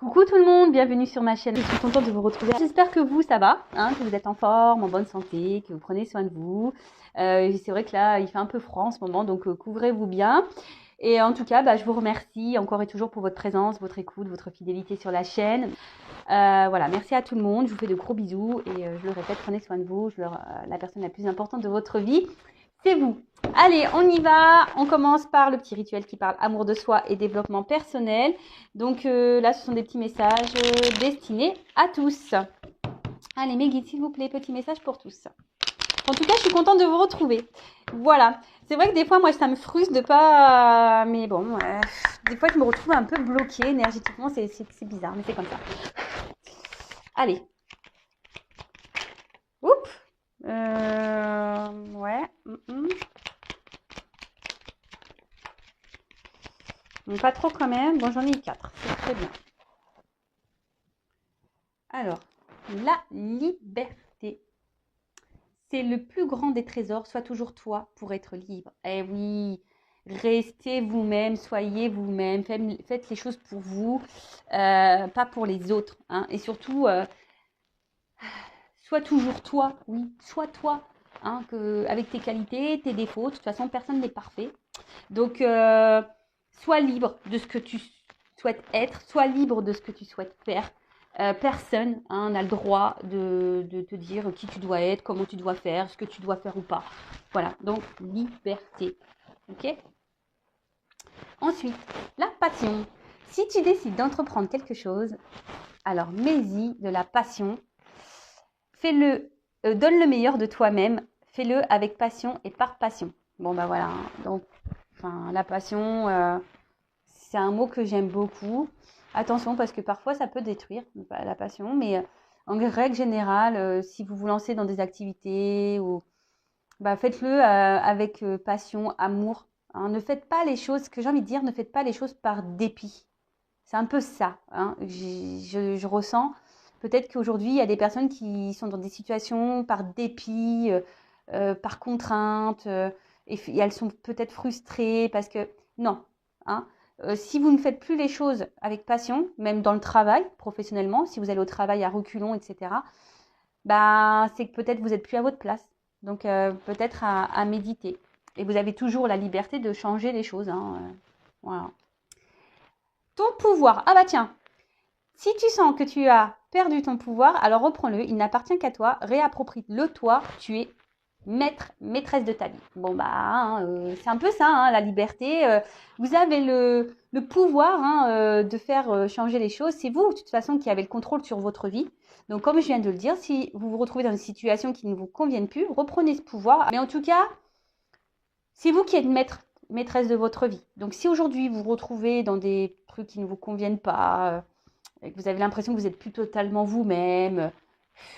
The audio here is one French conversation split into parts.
Coucou tout le monde, bienvenue sur ma chaîne. Je suis contente de vous retrouver. J'espère que vous, ça va, que vous êtes en forme, en bonne santé, que vous prenez soin de vous. C'est vrai que là, il fait un peu froid en ce moment, donc couvrez-vous bien. Et en tout cas, je vous remercie encore et toujours pour votre présence, votre écoute, votre fidélité sur la chaîne. Voilà, merci à tout le monde. Je vous fais de gros bisous et je le répète, prenez soin de vous. La personne la plus importante de votre vie, c'est vous. Allez, on y va. On commence par le petit rituel qui parle amour de soi et développement personnel. Donc là, ce sont des petits messages destinés à tous. Allez, mes guides, s'il vous plaît, petit message pour tous. En tout cas, je suis contente de vous retrouver. Voilà. C'est vrai que des fois, moi, ça me frustre de pas... Mais bon, des fois, je me retrouve un peu bloquée énergétiquement. C'est bizarre, mais c'est comme ça. Allez. Oups. Ouais. Donc, pas trop quand même. Bon, j'en ai eu 4. C'est très bien. Alors, la liberté. C'est le plus grand des trésors. Sois toujours toi pour être libre. Eh oui, restez vous-même, soyez vous-même. Faites les choses pour vous, pas pour les autres. Et surtout, sois toujours toi. Oui, sois toi. Avec tes qualités, tes défauts. De toute façon, personne n'est parfait. Donc, sois libre de ce que tu souhaites être. Sois libre de ce que tu souhaites faire. Personne n'a le droit de te dire qui tu dois être, comment tu dois faire, ce que tu dois faire ou pas. Voilà, donc liberté. Ok. Ensuite, la passion. Si tu décides d'entreprendre quelque chose, alors mets-y de la passion. Fais-le, donne le meilleur de toi-même. Fais-le avec passion et par passion. Bon, voilà. Donc, la passion, c'est un mot que j'aime beaucoup. Attention, parce que parfois, ça peut détruire la passion. Mais en règle générale, si vous vous lancez dans des activités, faites-le avec passion, amour. Ne faites pas les choses, ce que j'ai envie de dire, ne faites pas les choses par dépit. C'est un peu ça. Je ressens. Peut-être qu'aujourd'hui, il y a des personnes qui sont dans des situations par dépit, par contrainte, et elles sont peut-être frustrées parce que... Non. Si vous ne faites plus les choses avec passion, même dans le travail, professionnellement, si vous allez au travail à reculons, etc., c'est que peut-être vous n'êtes plus à votre place. Donc, peut-être à méditer. Et vous avez toujours la liberté de changer les choses. Voilà. Ton pouvoir. Ah bah tiens, si tu sens que tu as perdu ton pouvoir, alors reprends-le. Il n'appartient qu'à toi. Réapproprie-le toi. Tu es maître, maîtresse de ta vie. Bon c'est un peu ça, la liberté. Vous avez le pouvoir de faire changer les choses. C'est vous, de toute façon, qui avez le contrôle sur votre vie. Donc, comme je viens de le dire, si vous vous retrouvez dans une situation qui ne vous convienne plus, reprenez ce pouvoir. Mais en tout cas, c'est vous qui êtes maîtresse de votre vie. Donc, si aujourd'hui vous vous retrouvez dans des trucs qui ne vous conviennent pas, et que vous avez l'impression que vous n'êtes plus totalement vous-même,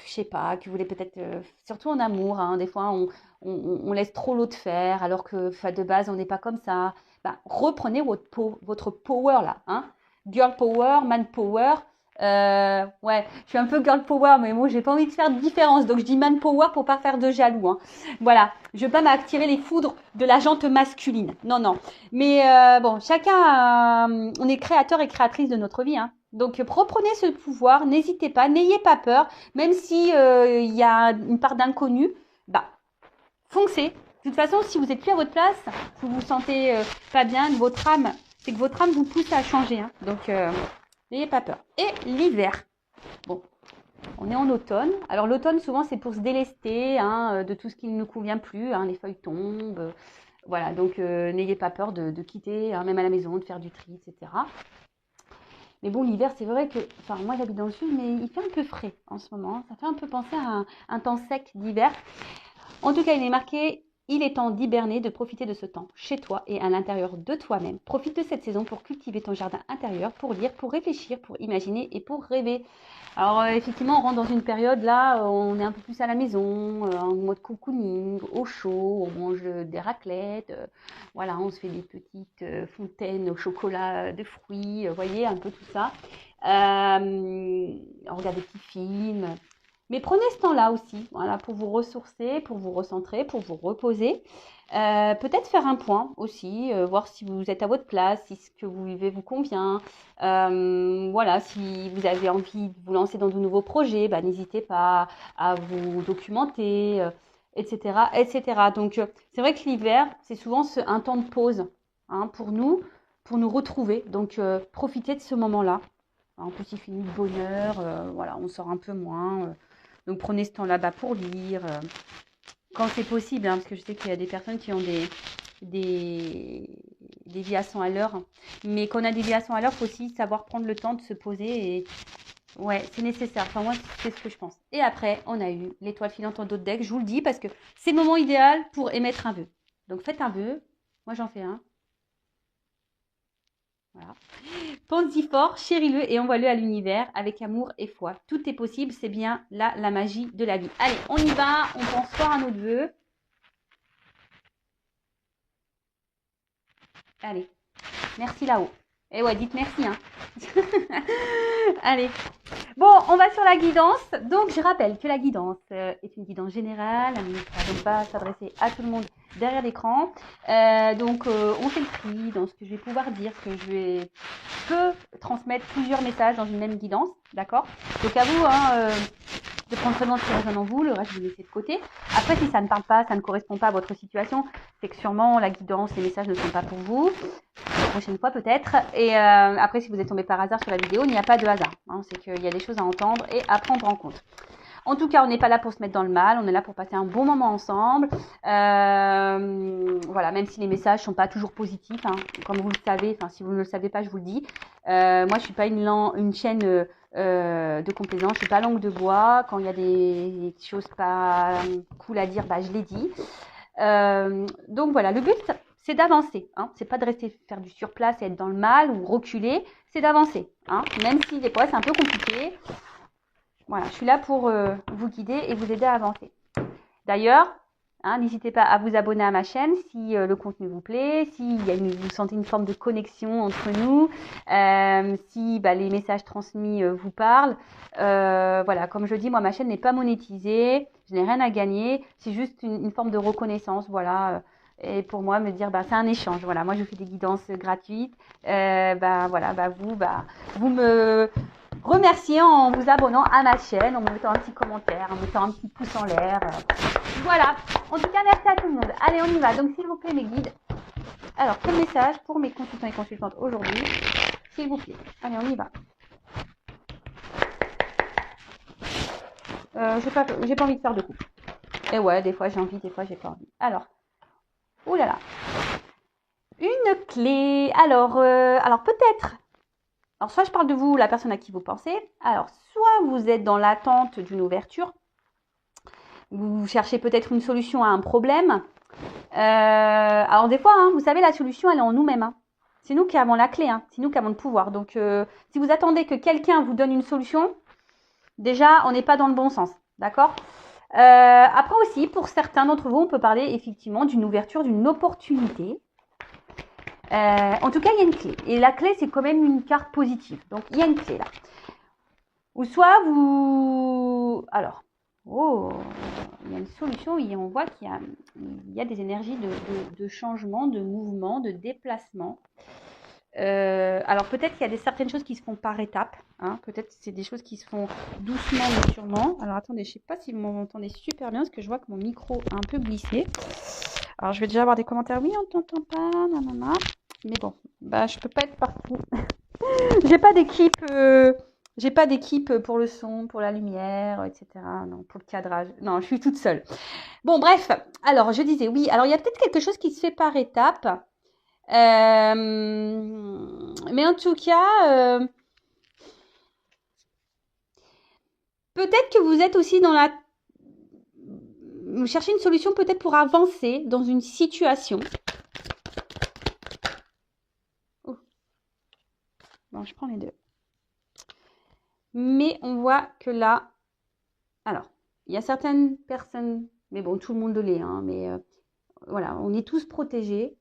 je sais pas, que vous voulez peut-être, surtout en amour, des fois on laisse trop l'autre faire, alors que de base on n'est pas comme ça. Reprenez votre power là, girl power, man power. Ouais, je suis un peu girl power, mais moi j'ai pas envie de faire de différence, donc je dis man power pour pas faire de jaloux. Voilà, je veux pas m'attirer les foudres de la jante masculine. Non, non. Mais bon, chacun, on est créateur et créatrice de notre vie. Donc reprenez ce pouvoir, n'hésitez pas, n'ayez pas peur, même si il y a une part d'inconnu, foncez. De toute façon, si vous n'êtes plus à votre place, si vous vous sentez pas bien, votre âme, c'est que votre âme vous pousse à changer. Donc n'ayez pas peur. Et l'hiver. Bon, on est en automne. Alors l'automne, souvent, c'est pour se délester de tout ce qui ne nous convient plus. Les feuilles tombent. Voilà, donc n'ayez pas peur de quitter, même à la maison, de faire du tri, etc. Mais bon, l'hiver, c'est vrai que... moi, j'habite dans le sud, mais il fait un peu frais en ce moment. Ça fait un peu penser à un temps sec d'hiver. En tout cas, il est marqué... Il est temps d'hiberner, de profiter de ce temps chez toi et à l'intérieur de toi-même. Profite de cette saison pour cultiver ton jardin intérieur, pour lire, pour réfléchir, pour imaginer et pour rêver. Alors effectivement, on rentre dans une période là, on est un peu plus à la maison, en mode cocooning, au chaud, on mange des raclettes, voilà, on se fait des petites fontaines au chocolat de fruits, vous voyez, un peu tout ça. On regarde des petits films. Mais prenez ce temps-là aussi, voilà, pour vous ressourcer, pour vous recentrer, pour vous reposer. Peut-être faire un point aussi, voir si vous êtes à votre place, si ce que vous vivez vous convient. Voilà, si vous avez envie de vous lancer dans de nouveaux projets, bah, n'hésitez pas à vous documenter, etc., etc. Donc, c'est vrai que l'hiver, c'est souvent un temps de pause, hein, pour nous retrouver. Donc, profitez de ce moment-là. En plus, il finit de bonne heure, voilà, on sort un peu moins. Donc, prenez ce temps là-bas pour lire, quand c'est possible, hein, parce que je sais qu'il y a des personnes qui ont des déviations à l'heure. Mais quand on a des déviations à l'heure, il faut aussi savoir prendre le temps de se poser. Et ouais, c'est nécessaire. Enfin, moi, c'est ce que je pense. Et après, on a eu l'étoile filante en dos de deck. Je vous le dis parce que c'est le moment idéal pour émettre un vœu. Donc, faites un vœu. Moi, j'en fais un. Voilà. Pense-y fort, chéris-le et envoie-le à l'univers avec amour et foi. Tout est possible, c'est bien là la magie de la vie. Allez, on y va, on pense fort à notre vœu. Allez, merci là-haut. Et ouais, dites merci, hein. Allez. Bon, on va sur la guidance. Donc, je rappelle que la guidance est une guidance générale. Elle ne va donc pas s'adresser à tout le monde derrière l'écran. On fait le tri dans ce que je vais pouvoir dire, ce que peux transmettre plusieurs messages dans une même guidance. D'accord? Donc, à vous, hein, de prendre seulement ce qui résonne en vous, le reste, je vais laisser de côté. Après, si ça ne parle pas, ça ne correspond pas à votre situation, c'est que sûrement la guidance, les messages ne sont pas pour vous. La prochaine fois peut-être. Et après, si vous êtes tombé par hasard sur la vidéo, il n'y a pas de hasard. Hein, c'est qu'il y a des choses à entendre et à prendre en compte. En tout cas, on n'est pas là pour se mettre dans le mal, on est là pour passer un bon moment ensemble. Voilà, même si les messages sont pas toujours positifs, hein, comme vous le savez, enfin si vous ne le savez pas, je vous le dis. Moi, je suis pas une chaîne de complaisance, je suis pas langue de bois. Quand il y a des choses pas cool à dire, bah je les dis. Donc voilà, le but c'est d'avancer, hein. C'est pas de rester faire du surplace et être dans le mal ou reculer, c'est d'avancer, hein. Même si des fois c'est un peu compliqué. Voilà, je suis là pour vous guider et vous aider à avancer. D'ailleurs, hein, n'hésitez pas à vous abonner à ma chaîne si le contenu vous plaît, si vous sentez une forme de connexion entre nous, si les messages transmis vous parlent. Voilà, comme je dis, moi, ma chaîne n'est pas monétisée, je n'ai rien à gagner, c'est juste une forme de reconnaissance, voilà. Et pour moi, me dire, c'est un échange. Voilà, moi, je fais des guidances gratuites. Vous me remercier en vous abonnant à ma chaîne, en me mettant un petit commentaire, en mettant un petit pouce en l'air. Voilà. En tout cas, merci à tout le monde. Allez, on y va. Donc, s'il vous plaît, mes guides. Alors, quel message pour mes consultants et consultantes aujourd'hui? S'il vous plaît. Allez, on y va. J'ai pas envie de faire de coupe. Et ouais, des fois j'ai envie, des fois j'ai pas envie. Alors, oulala. Une clé. Alors peut-être. Alors, soit je parle de vous, la personne à qui vous pensez. Alors, soit vous êtes dans l'attente d'une ouverture. Vous cherchez peut-être une solution à un problème. Alors, des fois, hein, vous savez, la solution, elle est en nous-mêmes. Hein. C'est nous qui avons la clé. Hein. C'est nous qui avons le pouvoir. Donc, si vous attendez que quelqu'un vous donne une solution, déjà, on n'est pas dans le bon sens. D'accord? Après aussi, pour certains d'entre vous, on peut parler effectivement d'une ouverture, d'une opportunité. En tout cas, il y a une clé. Et la clé, c'est quand même une carte positive. Donc, il y a une clé là. Ou soit vous... Alors, il y a une solution. Oui, on voit qu'il y a des énergies de changement, de mouvement, de déplacement. Alors, peut-être qu'il y a certaines choses qui se font par étapes. Hein. Peut-être que c'est des choses qui se font doucement, mais sûrement. Alors, attendez, je ne sais pas si vous m'entendez super bien, parce que je vois que mon micro a un peu glissé. Alors, je vais déjà avoir des commentaires. Oui, on t'entend pas, nanana. Mais bon, je peux pas être partout. J'ai pas d'équipe pour le son, pour la lumière, etc. Non, pour le cadrage. Non, je suis toute seule. Bon, bref. Alors, je disais, oui. Alors, il y a peut-être quelque chose qui se fait par étapes. Mais en tout cas, peut-être que vous êtes aussi vous cherchez une solution peut-être pour avancer dans une situation. Bon, je prends les deux. Mais on voit que là, alors, il y a certaines personnes, mais bon, tout le monde l'est, hein, mais voilà, on est tous protégés,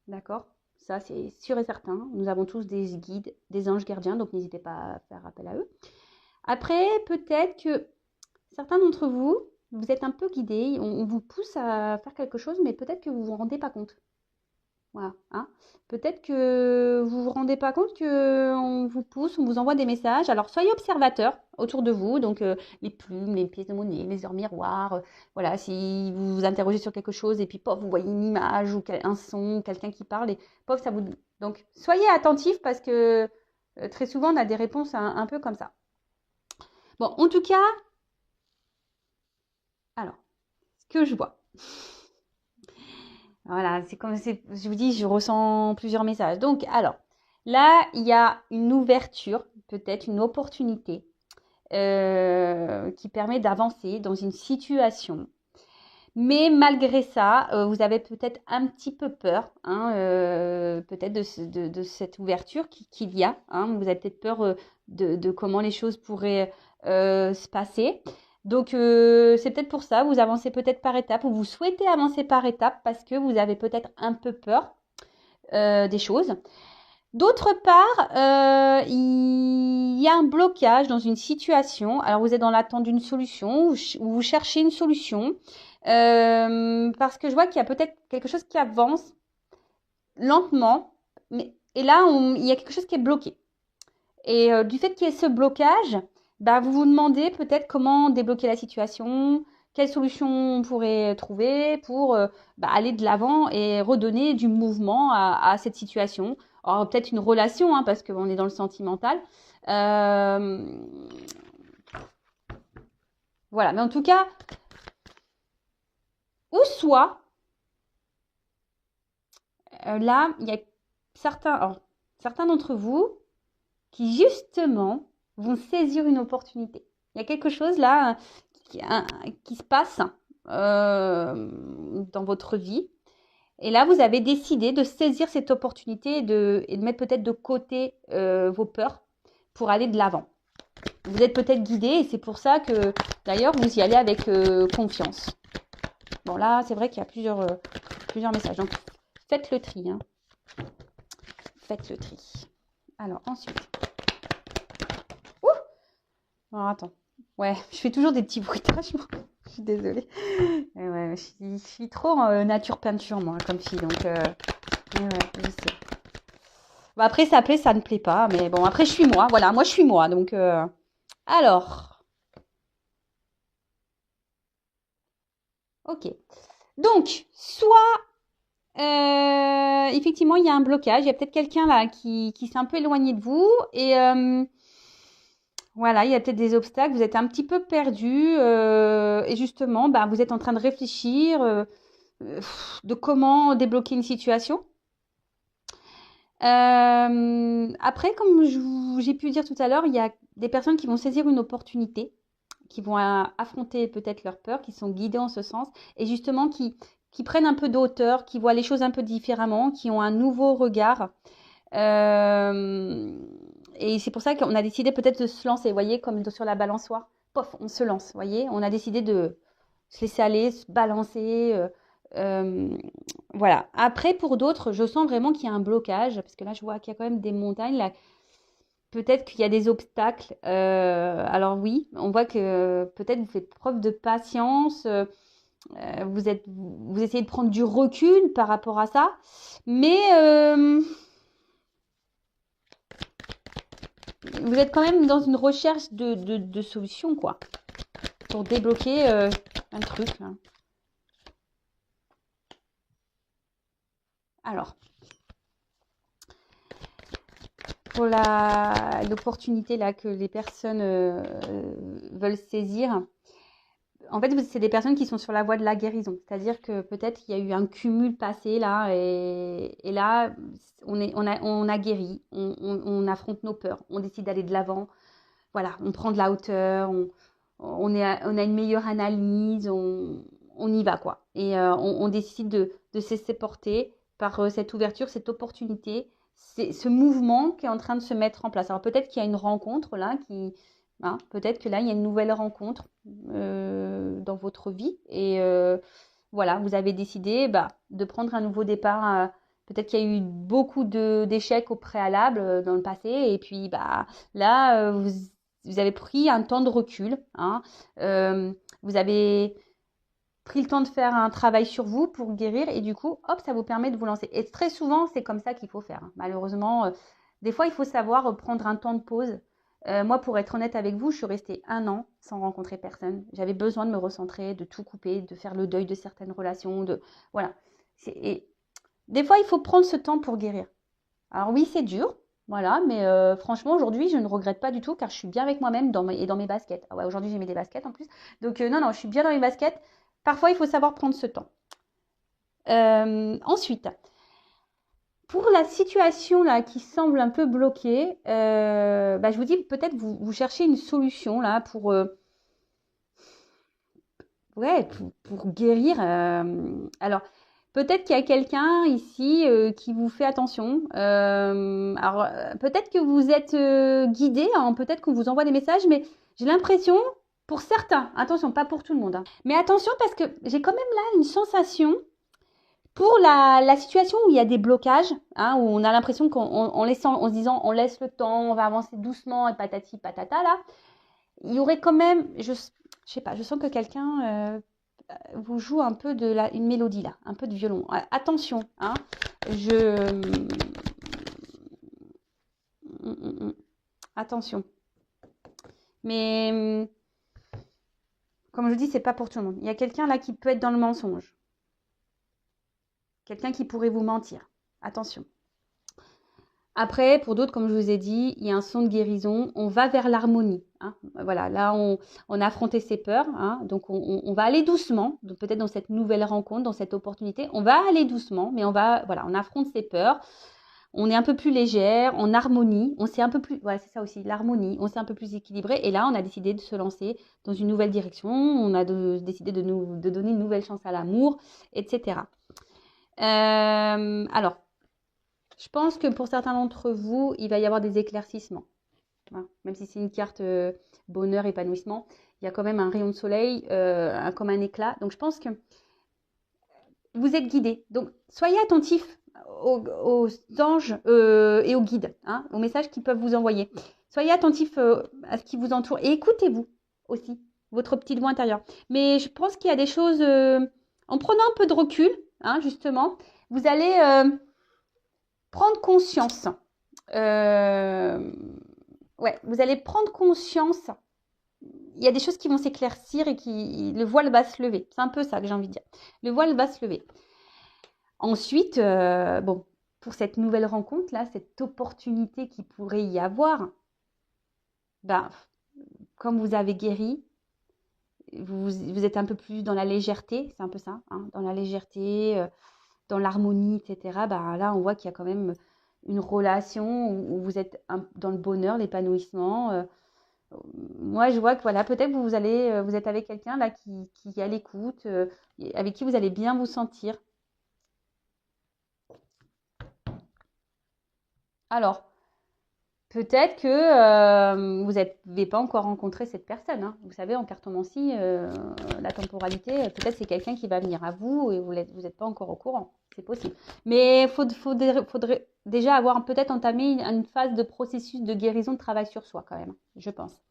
d'accord? Ça, c'est sûr et certain. Nous avons tous des guides, des anges gardiens, donc n'hésitez pas à faire appel à eux. Après, peut-être que certains d'entre vous, vous êtes un peu guidés, on vous pousse à faire quelque chose, mais peut-être que vous vous rendez pas compte. Voilà, hein. Peut-être que vous vous rendez pas compte qu'on vous pousse, on vous envoie des messages. Alors, soyez observateurs autour de vous, donc les plumes, les pièces de monnaie, les heures miroirs. Voilà, si vous vous interrogez sur quelque chose et puis, pof, vous voyez une image ou un son, quelqu'un qui parle et pof, ça vous... Donc, soyez attentifs parce que très souvent, on a des réponses un peu comme ça. Bon, en tout cas, alors, ce que je vois. Voilà, c'est comme je vous dis, je ressens plusieurs messages. Donc, alors, là, il y a une ouverture, peut-être une opportunité qui permet d'avancer dans une situation. Mais malgré ça, vous avez peut-être un petit peu peur, hein, peut-être de cette ouverture qu'il y a. Hein. Vous avez peut-être peur de comment les choses pourraient se passer. Donc, c'est peut-être pour ça, vous avancez peut-être par étapes ou vous souhaitez avancer par étapes parce que vous avez peut-être un peu peur des choses. D'autre part, il y a un blocage dans une situation. Alors, vous êtes dans l'attente d'une solution ou vous cherchez une solution parce que je vois qu'il y a peut-être quelque chose qui avance lentement. Et là, il y a quelque chose qui est bloqué. Et du fait qu'il y ait ce blocage, bah, vous vous demandez peut-être comment débloquer la situation, quelle solution on pourrait trouver pour aller de l'avant et redonner du mouvement à cette situation. Alors, peut-être une relation, hein, parce qu'on est dans le sentimental. Voilà, mais en tout cas, ou soit, là, il y a certains d'entre vous qui, justement, vont saisir une opportunité. Il y a quelque chose là qui se passe dans votre vie. Et là, vous avez décidé de saisir cette opportunité et de mettre peut-être de côté vos peurs pour aller de l'avant. Vous êtes peut-être guidé et c'est pour ça que, d'ailleurs, vous y allez avec confiance. Bon, là, c'est vrai qu'il y a plusieurs messages. Donc, faites le tri. Hein. Faites le tri. Alors, ensuite. Ouh! Alors, attends. Ouais, je fais toujours des petits bruitages. Je suis désolée. Ouais, je suis trop nature peinture, moi, comme fille. Donc, ouais, je sais. Bon, après, ça plaît, ça ne plaît pas. Mais bon, après, je suis moi. Voilà, moi, je suis moi. Donc, alors. Ok. Donc, soit, effectivement, il y a un blocage. Il y a peut-être quelqu'un là qui s'est un peu éloigné de vous. Et voilà, il y a peut-être des obstacles. Vous êtes un petit peu perdu. Et justement, bah, vous êtes en train de réfléchir de comment débloquer une situation. Après, comme j'ai pu dire tout à l'heure, il y a des personnes qui vont saisir une opportunité, qui vont affronter peut-être leurs peurs, qui sont guidées en ce sens, et justement qui prennent un peu de hauteur, qui voient les choses un peu différemment, qui ont un nouveau regard. Et c'est pour ça qu'on a décidé peut-être de se lancer, vous voyez, comme sur la balançoire. Pof, on se lance, vous voyez. On a décidé de se laisser aller, se balancer. Voilà. Après, pour d'autres, je sens vraiment qu'il y a un blocage, parce que là, je vois qu'il y a quand même des montagnes. Là, peut-être qu'il y a des obstacles. Alors oui, on voit que peut-être vous faites preuve de patience. Vous essayez de prendre du recul par rapport à ça. Mais vous êtes quand même dans une recherche de solutions, quoi. Pour débloquer un truc. Hein. Alors, pour l'opportunité là que les personnes veulent saisir, en fait, c'est des personnes qui sont sur la voie de la guérison. C'est-à-dire que peut-être il y a eu un cumul passé là, et là, on a guéri, on affronte nos peurs, on décide d'aller de l'avant. Voilà, on prend de la hauteur, on a une meilleure analyse, on y va quoi. Et on décide de se laisser porter par cette ouverture, cette opportunité, ce mouvement qui est en train de se mettre en place. Alors peut-être qu'il y a une rencontre là hein, peut-être que là il y a une nouvelle rencontre dans votre vie et voilà, vous avez décidé de prendre un nouveau départ. Peut-être qu'il y a eu beaucoup d'échecs au préalable dans le passé et puis là vous vous avez pris un temps de recul, hein, vous avez pris le temps de faire un travail sur vous pour guérir et du coup, hop, ça vous permet de vous lancer. Et très souvent, c'est comme ça qu'il faut faire. Malheureusement, des fois, il faut savoir prendre un temps de pause. Moi, pour être honnête avec vous, je suis restée 1 an sans rencontrer personne. J'avais besoin de me recentrer, de tout couper, de faire le deuil de certaines relations. Voilà. Et des fois, il faut prendre ce temps pour guérir. Alors oui, c'est dur, voilà, mais franchement, aujourd'hui, je ne regrette pas du tout car je suis bien avec moi-même et dans mes baskets. Ah ouais, aujourd'hui, j'ai mis des baskets en plus. Donc non, je suis bien dans mes baskets. Parfois, il faut savoir prendre ce temps. Ensuite, pour la situation là qui semble un peu bloquée, je vous dis peut-être vous cherchez une solution là pour guérir. Alors, peut-être qu'il y a quelqu'un ici qui vous fait attention. Alors, peut-être que vous êtes guidé, hein, peut-être qu'on vous envoie des messages, mais j'ai l'impression, pour certains, attention, pas pour tout le monde, hein, mais attention parce que j'ai quand même là une sensation pour la situation où il y a des blocages, hein, où on a l'impression en se disant on laisse le temps, on va avancer doucement et patati patata là, il y aurait quand même, je sais pas, je sens que quelqu'un vous joue un peu une mélodie là, un peu de violon. Attention, hein, attention. Mais comme je dis, c'est pas pour tout le monde. Il y a quelqu'un là qui peut être dans le mensonge. Quelqu'un qui pourrait vous mentir. Attention. Après, pour d'autres, comme je vous ai dit, il y a un son de guérison. On va vers l'harmonie. Hein. Voilà, là, on a affronté ses peurs. Hein. Donc, on va aller doucement. Peut-être dans cette nouvelle rencontre, dans cette opportunité. On va aller doucement, mais on affronte ses peurs. On est un peu plus légère, en harmonie. On s'est un peu plus... Voilà, c'est ça aussi, l'harmonie. On s'est un peu plus équilibré. Et là, on a décidé de se lancer dans une nouvelle direction. On a décidé de donner une nouvelle chance à l'amour, etc. Alors, je pense que pour certains d'entre vous, il va y avoir des éclaircissements. Hein. Même si c'est une carte bonheur, épanouissement, il y a quand même un rayon de soleil, comme un éclat. Donc, je pense que vous êtes guidés. Donc, soyez attentifs aux anges et aux guides, hein, aux messages qu'ils peuvent vous envoyer. Soyez attentifs à ce qui vous entoure et écoutez-vous aussi, votre petite voix intérieure. Mais je pense qu'il y a des choses, en prenant un peu de recul, hein, justement, vous allez prendre conscience. Vous allez prendre conscience. Il y a des choses qui vont s'éclaircir et le voile va se lever. C'est un peu ça que j'ai envie de dire. Le voile va se lever. Ensuite, pour cette nouvelle rencontre là, cette opportunité qui pourrait y avoir, comme vous avez guéri, vous êtes un peu plus dans la légèreté, c'est un peu ça, hein, dans la légèreté, dans l'harmonie, etc. Là, on voit qu'il y a quand même une relation où vous êtes dans le bonheur, l'épanouissement. Moi, je vois que voilà, peut-être vous êtes avec quelqu'un là qui est à l'écoute, avec qui vous allez bien vous sentir. Alors, peut-être que vous n'avez pas encore rencontré cette personne. Hein. Vous savez, en cartomancie, la temporalité, peut-être c'est quelqu'un qui va venir à vous et vous n'êtes pas encore au courant. C'est possible. Mais il faudrait déjà avoir peut-être entamé une phase de processus de guérison, de travail sur soi quand même, je pense.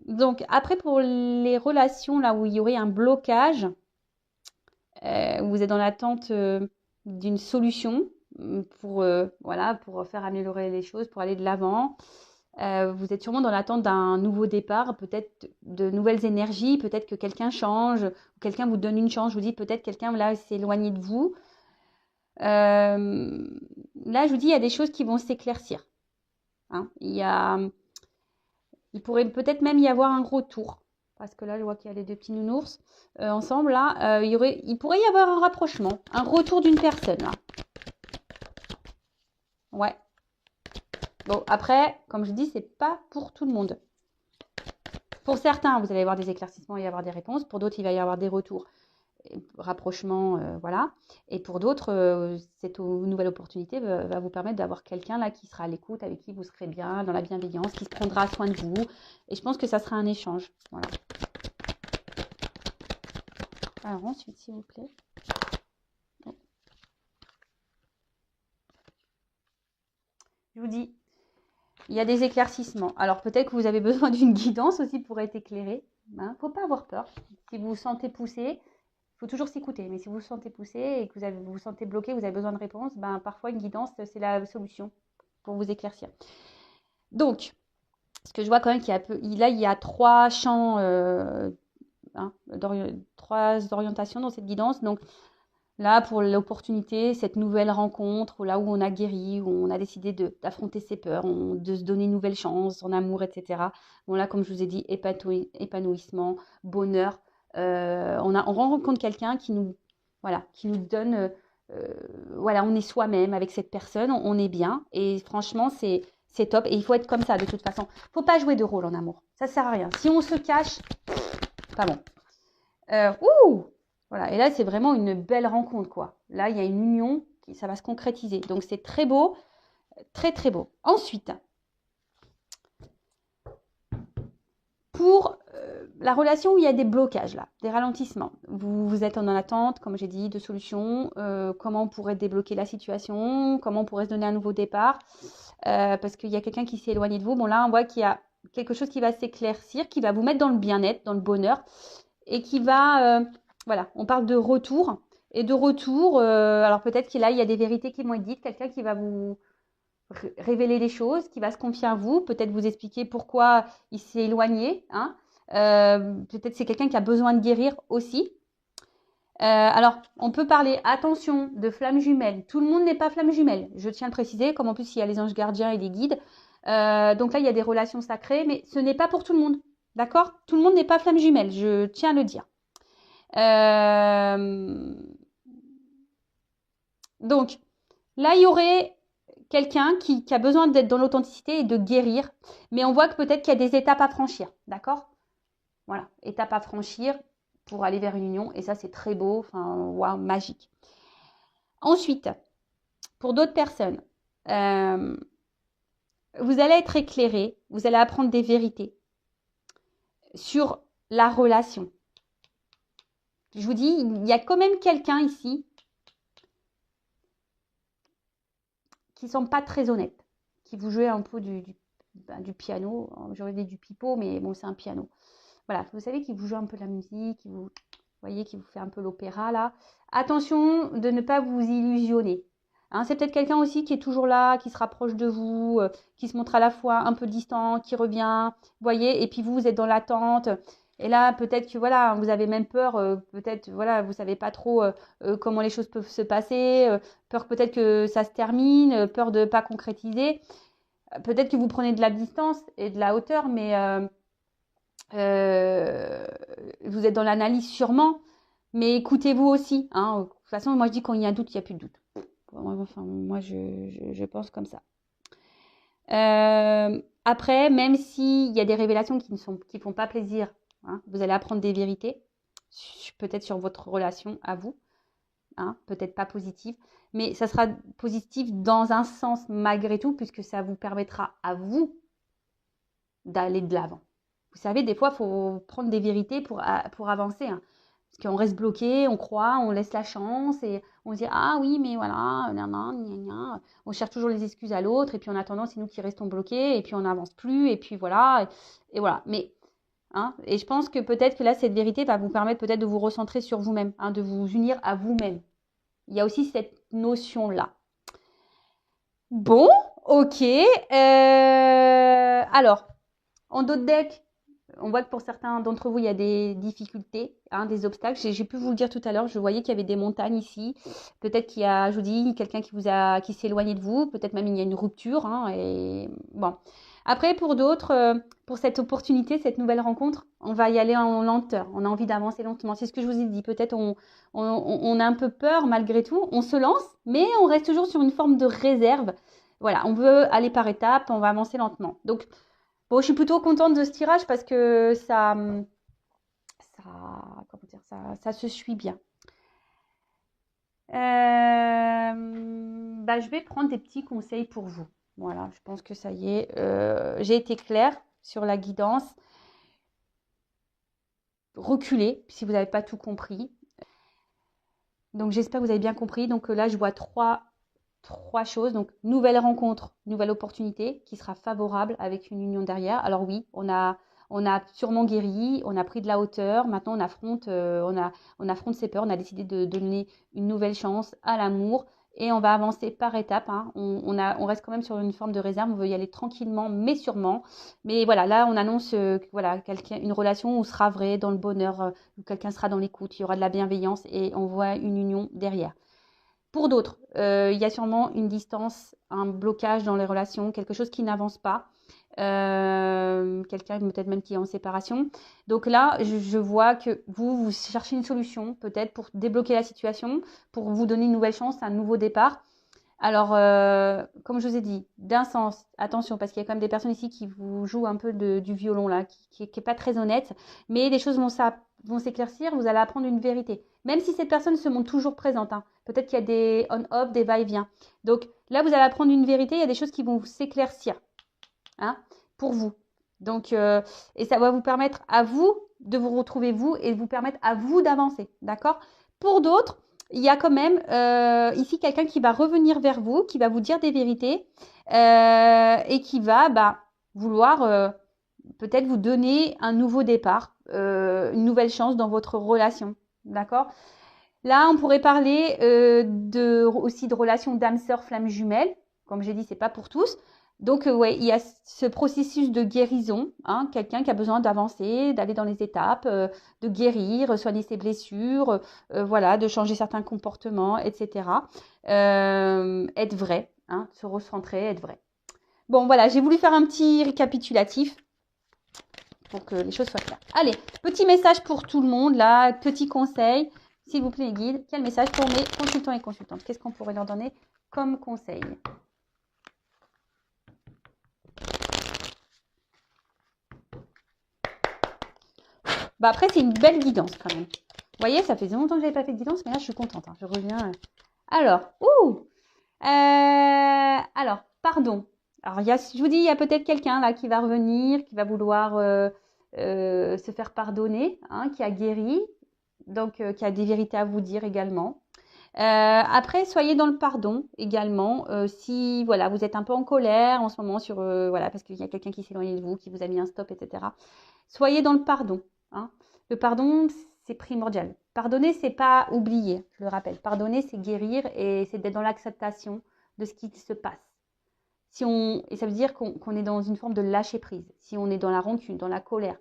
Donc, après, pour les relations là où il y aurait un blocage, où vous êtes dans l'attente d'une solution pour faire améliorer les choses, pour aller de l'avant. Vous êtes sûrement dans l'attente d'un nouveau départ, peut-être de nouvelles énergies, peut-être que quelqu'un change, quelqu'un vous donne une chance, je vous dis peut-être quelqu'un là s'est éloigné de vous. Là, je vous dis, il y a des choses qui vont s'éclaircir. Hein. Il pourrait peut-être même y avoir un retour. Parce que là, je vois qu'il y a les deux petits nounours ensemble. Là, il pourrait y avoir un rapprochement, un retour d'une personne. Là. Ouais. Bon, après, comme je dis, c'est pas pour tout le monde. Pour certains, vous allez avoir des éclaircissements et y avoir des réponses. Pour d'autres, il va y avoir des retours, rapprochements, voilà. Et pour d'autres, cette nouvelle opportunité va vous permettre d'avoir quelqu'un là qui sera à l'écoute, avec qui vous serez bien, dans la bienveillance, qui se prendra soin de vous. Et je pense que ça sera un échange. Voilà. Alors ensuite, s'il vous plaît. Je vous dis, il y a des éclaircissements. Alors peut-être que vous avez besoin d'une guidance aussi pour être éclairé. Hein, faut pas avoir peur. Si vous vous sentez poussé, il faut toujours s'écouter. Mais si vous vous sentez poussé et que vous vous sentez bloqué, vous avez besoin de réponse, ben, parfois une guidance, c'est la solution pour vous éclaircir. Donc, ce que je vois quand même là, il y a trois champs, trois orientations dans cette guidance. Donc là, pour l'opportunité, cette nouvelle rencontre, là où on a guéri, où on a décidé d'affronter ses peurs, de se donner une nouvelle chance en amour, etc. Bon là, comme je vous ai dit, épanouissement, bonheur. On rencontre quelqu'un qui nous donne, on est soi-même avec cette personne, on est bien. Et franchement, c'est top. Et il faut être comme ça de toute façon. Il ne faut pas jouer de rôle en amour. Ça ne sert à rien. Si on se cache, pas bon. Voilà. Et là, c'est vraiment une belle rencontre, quoi. Là, il y a une union, ça va se concrétiser. Donc, c'est très beau, très, très beau. Ensuite, pour la relation où il y a des blocages, là, des ralentissements. Vous êtes en attente, comme j'ai dit, de solutions. Comment on pourrait débloquer la situation? Comment on pourrait se donner un nouveau départ? Parce qu'il y a quelqu'un qui s'est éloigné de vous. Bon, là, on voit qu'il y a quelque chose qui va s'éclaircir, qui va vous mettre dans le bien-être, dans le bonheur, et qui va... voilà, on parle de retour. Et de retour, alors peut-être qu'il là, il y a des vérités qui vont être dites, quelqu'un qui va vous révéler les choses, qui va se confier à vous, peut-être vous expliquer pourquoi il s'est éloigné. Hein. Peut-être c'est quelqu'un qui a besoin de guérir aussi. Alors, on peut parler, attention, de flammes jumelles. Tout le monde n'est pas flamme jumelle, je tiens à le préciser, comme en plus il y a les anges gardiens et les guides. Donc là, il y a des relations sacrées, mais ce n'est pas pour tout le monde. D'accord? Tout le monde n'est pas flamme jumelle, je tiens à le dire. Donc, là, il y aurait quelqu'un qui a besoin d'être dans l'authenticité et de guérir, mais on voit que peut-être qu'il y a des étapes à franchir, d'accord? Voilà, étapes à franchir pour aller vers une union, et ça, c'est très beau, enfin, waouh, magique. Ensuite, pour d'autres personnes, vous allez être éclairé, vous allez apprendre des vérités sur la relation. Je vous dis, il y a quand même quelqu'un ici qui ne sont pas très honnêtes, qui vous jouez un peu du piano. J'aurais dit du pipeau, mais bon, c'est un piano. Voilà, vous savez, qui vous joue un peu de la musique, vous voyez, qui vous fait un peu l'opéra, là. Attention de ne pas vous illusionner. Hein, c'est peut-être quelqu'un aussi qui est toujours là, qui se rapproche de vous, qui se montre à la fois un peu distant, qui revient, vous voyez, et puis vous êtes dans l'attente. Et là, peut-être que voilà, vous avez même peur, peut-être, voilà, vous savez pas trop comment les choses peuvent se passer, peur peut-être que ça se termine, peur de ne pas concrétiser. Peut-être que vous prenez de la distance et de la hauteur, mais vous êtes dans l'analyse sûrement, mais écoutez-vous aussi. Hein. De toute façon, moi je dis quand il y a un doute, il n'y a plus de doute. Enfin, moi je pense comme ça. Après, même s'il y a des révélations qui ne font pas plaisir, hein, vous allez apprendre des vérités, peut-être sur votre relation à vous, hein, peut-être pas positive, mais ça sera positif dans un sens malgré tout, puisque ça vous permettra à vous d'aller de l'avant. Vous savez, des fois, il faut prendre des vérités pour avancer. Hein. Parce qu'on reste bloqué, on croit, on laisse la chance et on se dit ah oui, mais voilà, on cherche toujours les excuses à l'autre et puis en attendant, c'est nous qui restons bloqués et puis on n'avance plus et puis voilà. Et voilà. Mais, hein, et je pense que peut-être que là, cette vérité va vous permettre peut-être de vous recentrer sur vous-même, hein, de vous unir à vous-même. Il y a aussi cette notion-là. Bon, ok. Alors, en d'autres decks, on voit que pour certains d'entre vous, il y a des difficultés, hein, des obstacles. J'ai pu vous le dire tout à l'heure, je voyais qu'il y avait des montagnes ici. Peut-être qu'il y a, je vous dis, quelqu'un qui s'est éloigné de vous. Peut-être même il y a une rupture. Hein, et bon. Après, pour d'autres, pour cette opportunité, cette nouvelle rencontre, on va y aller en lenteur. On a envie d'avancer lentement. C'est ce que je vous ai dit. Peut-être on a un peu peur malgré tout. On se lance, mais on reste toujours sur une forme de réserve. Voilà, on veut aller par étapes, on va avancer lentement. Donc, bon, je suis plutôt contente de ce tirage parce que ça se suit bien. Je vais prendre des petits conseils pour vous. Voilà, je pense que ça y est. J'ai été claire sur la guidance. Reculez si vous n'avez pas tout compris. Donc, j'espère que vous avez bien compris. Donc là, je vois trois 3 choses. Donc, nouvelle rencontre, nouvelle opportunité qui sera favorable avec une union derrière. Alors oui, on a sûrement guéri, on a pris de la hauteur. Maintenant, on affronte ses peurs. On a décidé de donner une nouvelle chance à l'amour et on va avancer par étapes. Hein. On reste quand même sur une forme de réserve. On veut y aller tranquillement, mais sûrement. Mais voilà, là, on annonce voilà, une relation où sera vrai dans le bonheur, où quelqu'un sera dans l'écoute, il y aura de la bienveillance et on voit une union derrière. Pour d'autres, il y a sûrement une distance, un blocage dans les relations, quelque chose qui n'avance pas. Quelqu'un peut-être même qui est en séparation. Donc là, je vois que vous cherchez une solution peut-être pour débloquer la situation, pour vous donner une nouvelle chance, un nouveau départ. Alors, comme je vous ai dit, d'un sens, attention, parce qu'il y a quand même des personnes ici qui vous jouent un peu du violon là, qui est pas très honnête, mais les choses vont s'éclaircir, vous allez apprendre une vérité. Même si cette personne se montre toujours présente, hein. Peut-être qu'il y a des on-off, des va-et-vient. Donc là, vous allez apprendre une vérité, il y a des choses qui vont s'éclaircir, hein, pour vous. Donc, et ça va vous permettre à vous de vous retrouver vous et vous permettre à vous d'avancer, d'accord? Pour d'autres, il y a quand même ici quelqu'un qui va revenir vers vous, qui va vous dire des vérités et qui va vouloir peut-être vous donner un nouveau départ, une nouvelle chance dans votre relation, d'accord? Là, on pourrait parler aussi de relations d'âme sœur flamme jumelle. Comme j'ai dit, c'est pas pour tous. Donc, ouais, il y a ce processus de guérison, hein, quelqu'un qui a besoin d'avancer, d'aller dans les étapes, de guérir, soigner ses blessures, voilà, de changer certains comportements, etc. Être vrai, hein, se recentrer, être vrai. Bon, voilà, j'ai voulu faire un petit récapitulatif pour que les choses soient claires. Allez, petit message pour tout le monde, là, petit conseil. S'il vous plaît, les guides, quel message pour mes consultants et consultantes? Qu'est-ce qu'on pourrait leur donner comme conseil? Après, c'est une belle guidance quand même. Vous voyez, ça fait longtemps que je n'avais pas fait de guidance, mais là, je suis contente. Hein. Je reviens. Alors, pardon. Alors, je vous dis, il y a peut-être quelqu'un là qui va revenir, qui va vouloir se faire pardonner, hein, qui a guéri, donc qui a des vérités à vous dire également. Après, soyez dans le pardon également. Si voilà, vous êtes un peu en colère en ce moment sur voilà, parce qu'il y a quelqu'un qui s'est éloigné de vous, qui vous a mis un stop, etc. Soyez dans le pardon. Hein. Le pardon, c'est primordial. Pardonner, c'est pas oublier, je le rappelle. Pardonner, c'est guérir et c'est d'être dans l'acceptation de ce qui se passe. Et ça veut dire qu'on est dans une forme de lâcher prise. Si on est dans la rancune, dans la colère,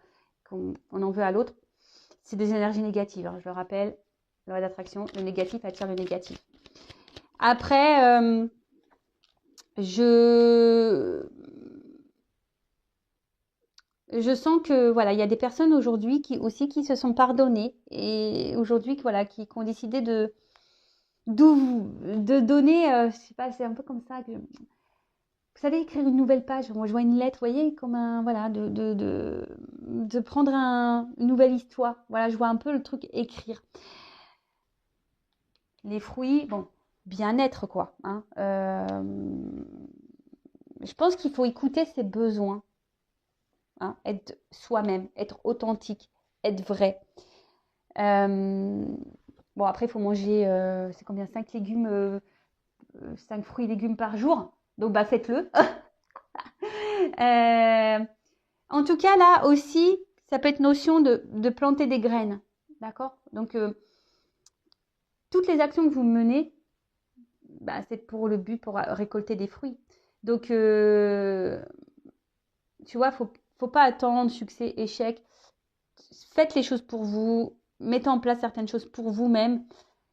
qu'on en veut à l'autre, c'est des énergies négatives. Hein, je le rappelle, loi d'attraction, le négatif attire le négatif. Après, je sens que voilà, il y a des personnes aujourd'hui qui se sont pardonnées et aujourd'hui voilà, qui ont décidé de donner, je sais pas, c'est un peu comme ça que vous savez, écrire une nouvelle page. Moi, je vois une lettre, vous voyez, comme un voilà, de prendre une nouvelle histoire. Voilà, je vois un peu le truc écrire. Les fruits, bon, bien-être quoi. Hein. Je pense qu'il faut écouter ses besoins. Hein, être soi-même, être authentique, être vrai. Bon, après, il faut manger, c'est combien? 5 légumes, 5 fruits et légumes par jour. Donc, faites-le. En tout cas, là aussi, ça peut être notion de planter des graines. D'accord? Donc, toutes les actions que vous menez, c'est pour le but, pour récolter des fruits. Donc, tu vois, faut pas attendre succès, échec. Faites les choses pour vous, mettez en place certaines choses pour vous-même.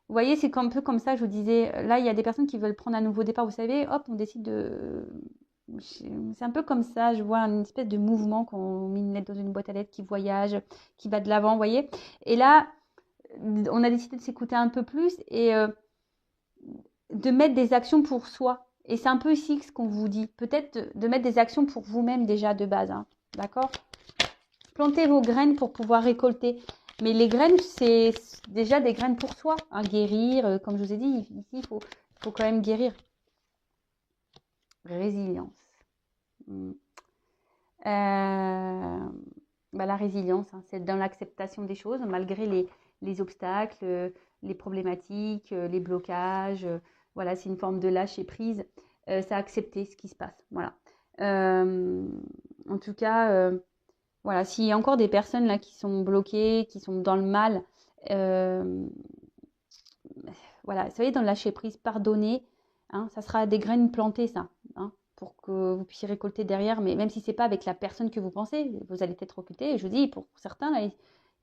Vous voyez, c'est un peu comme ça, je vous disais, là, il y a des personnes qui veulent prendre un nouveau départ, vous savez, hop, on décide de... C'est un peu comme ça, je vois une espèce de mouvement quand on met une lettre dans une boîte à lettres qui voyage, qui va de l'avant, vous voyez. Et là, on a décidé de s'écouter un peu plus et de mettre des actions pour soi. Et c'est un peu ici ce qu'on vous dit. Peut-être de mettre des actions pour vous-même déjà de base. Hein. D'accord? Plantez vos graines pour pouvoir récolter. Mais les graines, c'est déjà des graines pour soi. Hein. Guérir, comme je vous ai dit, ici, il faut quand même guérir. Résilience. La résilience, hein, c'est dans l'acceptation des choses, malgré les obstacles, les problématiques, les blocages, Voilà, c'est une forme de lâcher prise. C'est accepter ce qui se passe. Voilà. En tout cas, voilà, s'il y a encore des personnes là qui sont bloquées, qui sont dans le mal, voilà, vous savez, dans le lâcher prise, pardonner, hein, ça sera des graines plantées, ça, hein, pour que vous puissiez récolter derrière. Mais même si c'est pas avec la personne que vous pensez, vous allez peut-être recruter. Je vous dis, pour certains, là, il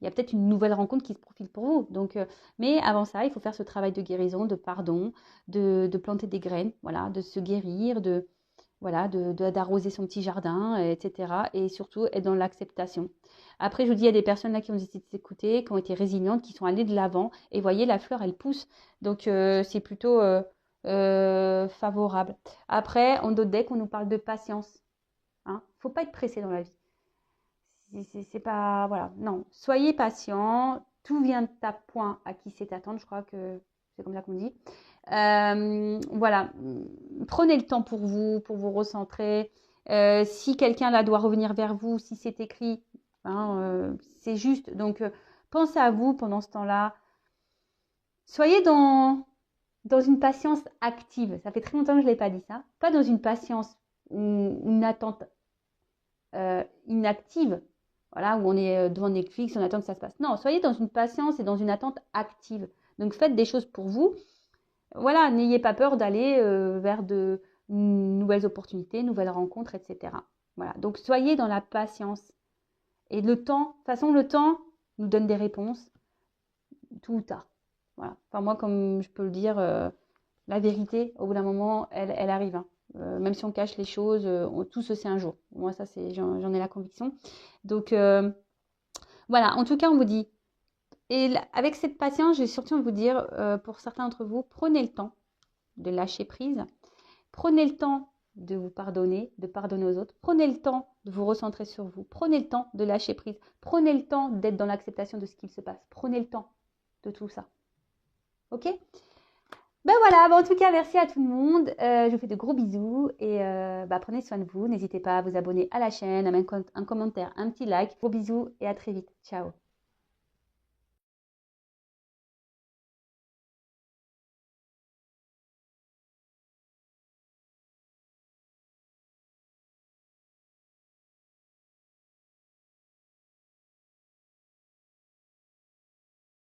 y a peut-être une nouvelle rencontre qui se profile pour vous. Donc, mais avant ça, il faut faire ce travail de guérison, de pardon, de planter des graines, voilà, de se guérir, voilà, d'arroser son petit jardin, etc. Et surtout être dans l'acceptation. Après, je vous dis, il y a des personnes là qui ont décidé de s'écouter, qui ont été résilientes, qui sont allées de l'avant. Et voyez, la fleur, elle pousse. Donc, c'est plutôt favorable. Après, en d'autres decks, on nous parle de patience. Hein. Faut pas être pressé dans la vie. C'est pas... Voilà, non. Soyez patient. Tout vient de ta point à qui c'est attendre. Je crois que c'est comme ça qu'on dit. Voilà. Prenez le temps pour vous recentrer. Si quelqu'un là doit revenir vers vous, si c'est écrit, hein, c'est juste. Donc, pensez à vous pendant ce temps-là. Soyez dans une patience active. Ça fait très longtemps que je ne l'ai pas dit ça. Pas dans une patience ou une attente inactive. Voilà, où on est devant Netflix, on attend que ça se passe. Non, soyez dans une patience et dans une attente active. Donc, faites des choses pour vous. Voilà, n'ayez pas peur d'aller vers de nouvelles opportunités, nouvelles rencontres, etc. Voilà, donc soyez dans la patience. Et le temps, de toute façon, le temps nous donne des réponses, tout ou tard. Voilà. Enfin, moi, comme je peux le dire, la vérité, au bout d'un moment, elle arrive. Hein. Même si on cache les choses, tout se sait un jour. Moi, ça, j'en ai la conviction. Donc, voilà, en tout cas, on vous dit, et avec cette patience, je vais surtout vous dire, pour certains d'entre vous, prenez le temps de lâcher prise. Prenez le temps de vous pardonner, de pardonner aux autres. Prenez le temps de vous recentrer sur vous. Prenez le temps de lâcher prise. Prenez le temps d'être dans l'acceptation de ce qu'il se passe. Prenez le temps de tout ça. Ok? Ben voilà, en tout cas, merci à tout le monde. Je vous fais de gros bisous et prenez soin de vous. N'hésitez pas à vous abonner à la chaîne, à mettre un commentaire, un petit like. Gros bisous et à très vite. Ciao.